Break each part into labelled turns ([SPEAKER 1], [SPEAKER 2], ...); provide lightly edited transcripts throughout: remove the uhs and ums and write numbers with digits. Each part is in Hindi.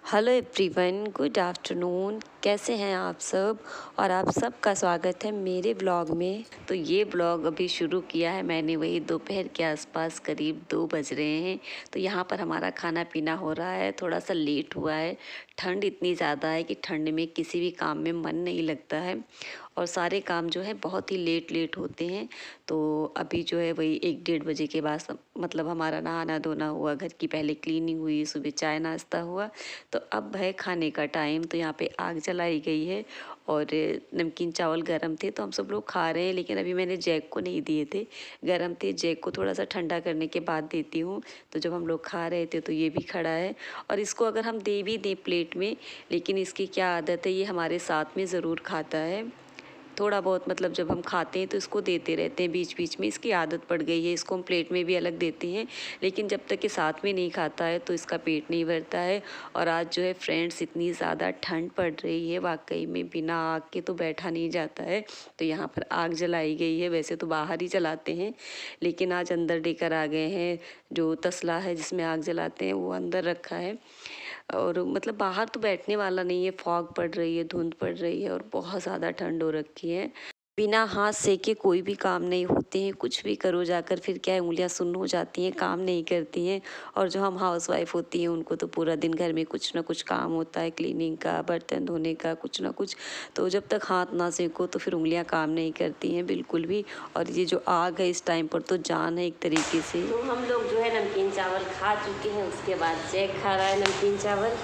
[SPEAKER 1] Hello everyone, good afternoon. कैसे हैं आप सब? और आप सबका स्वागत है मेरे ब्लॉग में। तो ये ब्लॉग अभी शुरू किया है मैंने वही दोपहर के आसपास, करीब 2 बज रहे हैं। तो यहाँ पर हमारा खाना पीना हो रहा है, थोड़ा सा लेट हुआ है। ठंड इतनी ज़्यादा है कि ठंड में किसी भी काम में मन नहीं लगता है और सारे काम जो है बहुत ही लेट होते हैं। तो अभी जो है वही 1-1:30 बजे के बाद मतलब हमारा नहाना धोना हुआ, घर की पहले क्लीनिंग हुई, सुबह चाय नाश्ता हुआ। तो अब है खाने का टाइम। तो यहाँ पे आग जलाई गई है और नमकीन चावल गरम थे तो हम सब लोग खा रहे हैं। लेकिन अभी मैंने जैक को नहीं दिए थे, गरम थे। जैक को थोड़ा सा ठंडा करने के बाद देती हूँ। तो जब हम लोग खा रहे थे तो ये भी खड़ा है। और इसको अगर हम दे भी दें प्लेट में, लेकिन इसकी क्या आदत है, ये हमारे साथ में ज़रूर खाता है। थोड़ा बहुत मतलब जब हम खाते हैं तो इसको देते रहते हैं बीच बीच में, इसकी आदत पड़ गई है। इसको हम प्लेट में भी अलग देते हैं, लेकिन जब तक कि साथ में नहीं खाता है तो इसका पेट नहीं भरता है। और आज जो है फ्रेंड्स, इतनी ज़्यादा ठंड पड़ रही है, वाकई में बिना आग के तो बैठा नहीं जाता है। तो यहाँ पर आग जलाई गई है। वैसे तो बाहर ही जलाते हैं, लेकिन आज अंदर लेकर आ गए हैं। जो तसला है जिसमें आग जलाते हैं वो अंदर रखा है। और मतलब बाहर तो बैठने वाला नहीं है, फॉग पड़ रही है, धुंध पड़ रही है और बहुत ज़्यादा ठंड हो रखी है। बिना हाथ सेके कोई भी काम नहीं होते हैं। कुछ भी करो जाकर फिर क्या है, उंगलियां सुन्न हो जाती हैं, काम नहीं करती हैं। और जो हम हाउस वाइफ होती हैं उनको तो पूरा दिन घर में कुछ ना कुछ काम होता है, क्लीनिंग का, बर्तन धोने का, कुछ ना कुछ। तो जब तक हाथ ना सेको तो फिर उंगलियां काम नहीं करती हैं बिल्कुल भी। और ये जो आग है इस टाइम पर तो जान है एक तरीके से। तो हम लोग जो है नमकीन चावल खा चुके हैं, उसके बाद जैक खा रहा है नमकीन चावल।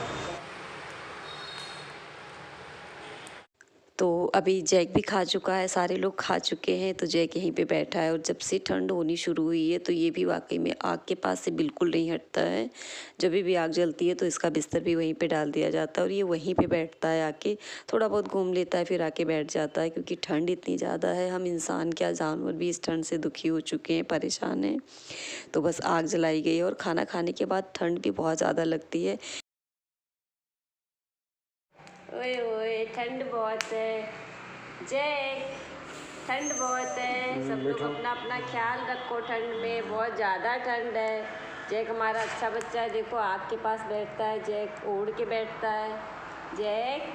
[SPEAKER 1] तो अभी जैक भी खा चुका है, सारे लोग खा चुके हैं। तो जैक यहीं पे बैठा है और जब से ठंड होनी शुरू हुई है तो ये भी वाकई में आग के पास से बिल्कुल नहीं हटता है। जब भी आग जलती है तो इसका बिस्तर भी वहीं पे डाल दिया जाता है और ये वहीं पे बैठता है आके। थोड़ा बहुत घूम लेता है फिर आके बैठ जाता है, क्योंकि ठंड इतनी ज़्यादा है। हम इंसान क्या, जानवर भी इस ठंड से दुखी हो चुके हैं, परेशान हैं। तो बस आग जलाई गई है और खाना खाने के बाद ठंड भी बहुत ज़्यादा लगती है। ओए ओए, ठंड बहुत है जैक, ठंड बहुत है। सब लोग अपना अपना ख्याल रखो, ठंड में बहुत ज़्यादा ठंड है। जैक हमारा अच्छा बच्चा है, देखो आग के पास बैठता है, जैक ओढ़ के बैठता है। जैक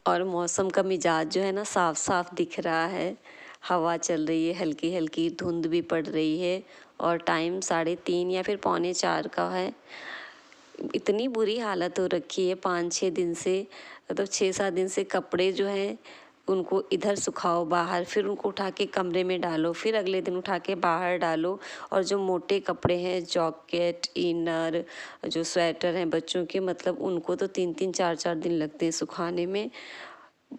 [SPEAKER 1] और मौसम का मिजाज जो है ना, साफ साफ दिख रहा है। हवा चल रही है, हल्की हल्की धुंध भी पड़ रही है और टाइम 3:30 या फिर 3:45 का है। इतनी बुरी हालत हो रखी है 5-6 दिन से, मतलब 6-7 दिन से। कपड़े जो हैं उनको इधर सुखाओ बाहर, फिर उनको उठा के कमरे में डालो, फिर अगले दिन उठा के बाहर डालो। और जो मोटे कपड़े हैं, जॉकेट, इनर, जो स्वेटर हैं बच्चों के, मतलब उनको तो 3-3 4-4 दिन लगते हैं सुखाने में।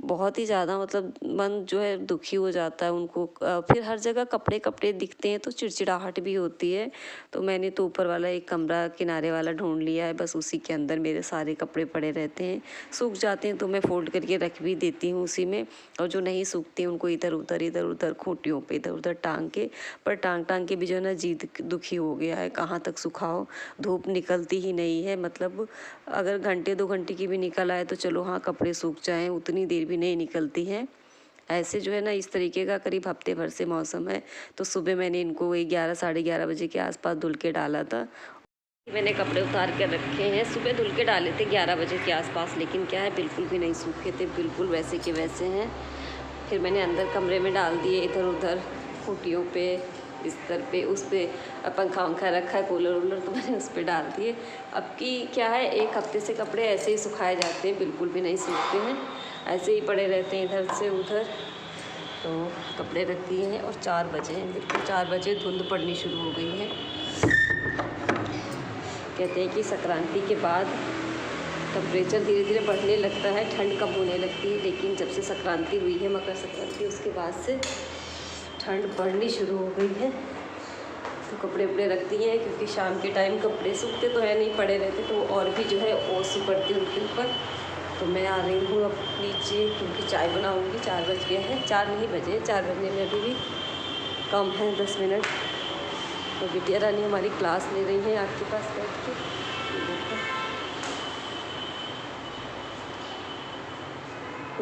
[SPEAKER 1] बहुत ही ज़्यादा मतलब मन जो है दुखी हो जाता है उनको। फिर हर जगह कपड़े कपड़े दिखते हैं तो चिड़चिड़ाहट भी होती है। तो मैंने तो ऊपर वाला एक कमरा किनारे वाला ढूंढ लिया है, बस उसी के अंदर मेरे सारे कपड़े पड़े रहते हैं। सूख जाते हैं तो मैं फोल्ड करके रख भी देती हूँ उसी में, और जो नहीं सूखते हैं उनको इधर उधर खूंटियों पे इधर उधर टांग के। पर टांग के भी जो है ना जी दुखी हो गया है, कहाँ तक सुखाओ। धूप निकलती ही नहीं है, मतलब अगर घंटे 2 घंटे की भी निकल आए तो चलो हाँ कपड़े सूख जाएं, उतनी देर भी नहीं निकलती है। ऐसे जो है ना इस तरीके का करीब हफ्ते भर से मौसम है। तो सुबह मैंने इनको वही 11 साढ़े 11 बजे के आसपास धुल के डाला था। मैंने कपड़े उतार के रखे हैं, सुबह धुल के डाले थे 11 बजे के आसपास, लेकिन क्या है बिल्कुल भी नहीं सूखे थे, बिल्कुल वैसे के वैसे हैं। फिर मैंने अंदर कमरे में डाल दिए, इधर उधर खूंटियों पे, बिस्तर पे, उस पर पंखा वंखा रखा है, कूलर वूलर, तो मैंने उस पर डाल दिए। अब की क्या है, 1 हफ्ते से कपड़े ऐसे ही सुखाए जाते हैं, बिल्कुल भी नहीं सूखते हैं, ऐसे ही पड़े रहते हैं इधर से उधर। तो कपड़े रख दिए हैं और 4 बजे हैं, बिल्कुल 4 बजे धुंध पड़नी शुरू हो गई है। कहते हैं कि संक्रांति के बाद टेम्परेचर धीरे धीरे बढ़ने लगता है, ठंड कम होने लगती है। लेकिन जब से संक्रांति हुई है, मकर संक्रांति, उसके बाद से ठंड बढ़नी शुरू हो गई है। तो कपड़े वपड़े रख दिए हैं, क्योंकि शाम के टाइम कपड़े सूखते तो है नहीं, पड़े रहते तो और भी जो है ओस पड़ती है उनके ऊपर। तो मैं आ रही हूँ अब नीचे क्योंकि चाय बनाऊँगी। 4 बज गए हैं, 4 नहीं बजे, 4 बजने में अभी भी कम है 10 मिनट। तो बिटिया रानी हमारी क्लास ले रही है आपके पास बैठ के। देखो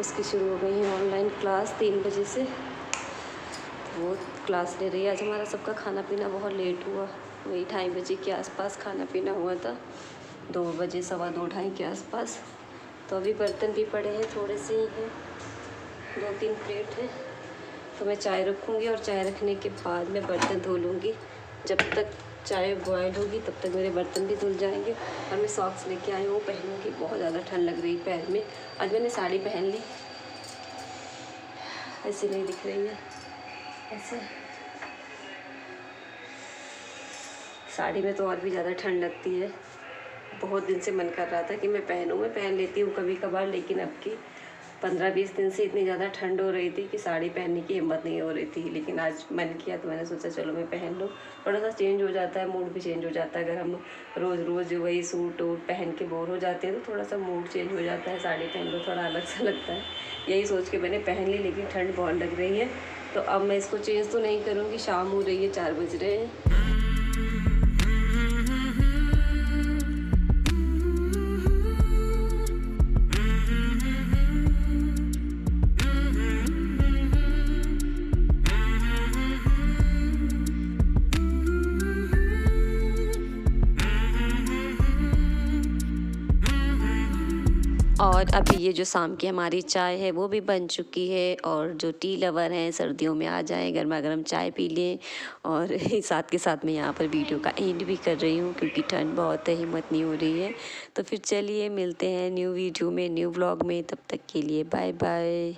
[SPEAKER 1] उसकी शुरू हो गई है ऑनलाइन क्लास 3 बजे से, वो क्लास ले रही है। आज हमारा सबका खाना पीना बहुत लेट हुआ, वही 2:30 बजे के आसपास खाना पीना हुआ था, 2 बजे, 2:15, 2:30 के आसपास। तो अभी बर्तन भी पड़े हैं, थोड़े से ही हैं, 2-3 प्लेट हैं। तो मैं चाय रखूँगी और चाय रखने के बाद मैं बर्तन धो लूँगी। जब तक चाय बॉयल होगी तब तक मेरे बर्तन भी धुल जाएंगे। और मैं सॉक्स लेके आई हूँ, पहनूँगी, बहुत ज़्यादा ठंड लग रही पैर में। आज मैंने साड़ी पहन ली, ऐसे नहीं दिख रही है, ऐसे साड़ी में तो और भी ज़्यादा ठंड लगती है। बहुत दिन से मन कर रहा था कि मैं पहनूँ, मैं पहन लेती हूँ कभी कभार, लेकिन अब की 15-20 दिन से इतनी ज़्यादा ठंड हो रही थी कि साड़ी पहनने की हिम्मत नहीं हो रही थी। लेकिन आज मन किया तो मैंने सोचा चलो मैं पहन लूँ। थोड़ा सा चेंज हो जाता है, मूड भी चेंज हो जाता है। अगर हम रोज़ रोज़ वही सूट वूट पहन के बोर हो जाते हैं तो थोड़ा सा मूड चेंज हो जाता है, साड़ी पहन लो थोड़ा अलग सा लगता है। यही सोच के मैंने पहन ली, लेकिन ठंड बहुत लग रही है तो अब मैं इसको चेंज तो नहीं करूँगी। शाम हो रही है, 4 बज रहे हैं। और अभी ये जो शाम की हमारी चाय है वो भी बन चुकी है। और जो टी लवर हैं सर्दियों में आ जाएं, गर्मा गर्म चाय पी लें। और साथ के साथ मैं यहाँ पर वीडियो का एंड भी कर रही हूँ क्योंकि ठंड बहुत है, हिम्मत नहीं हो रही है। तो फिर चलिए मिलते हैं न्यू वीडियो में, न्यू व्लॉग में। तब तक के लिए बाय बाय।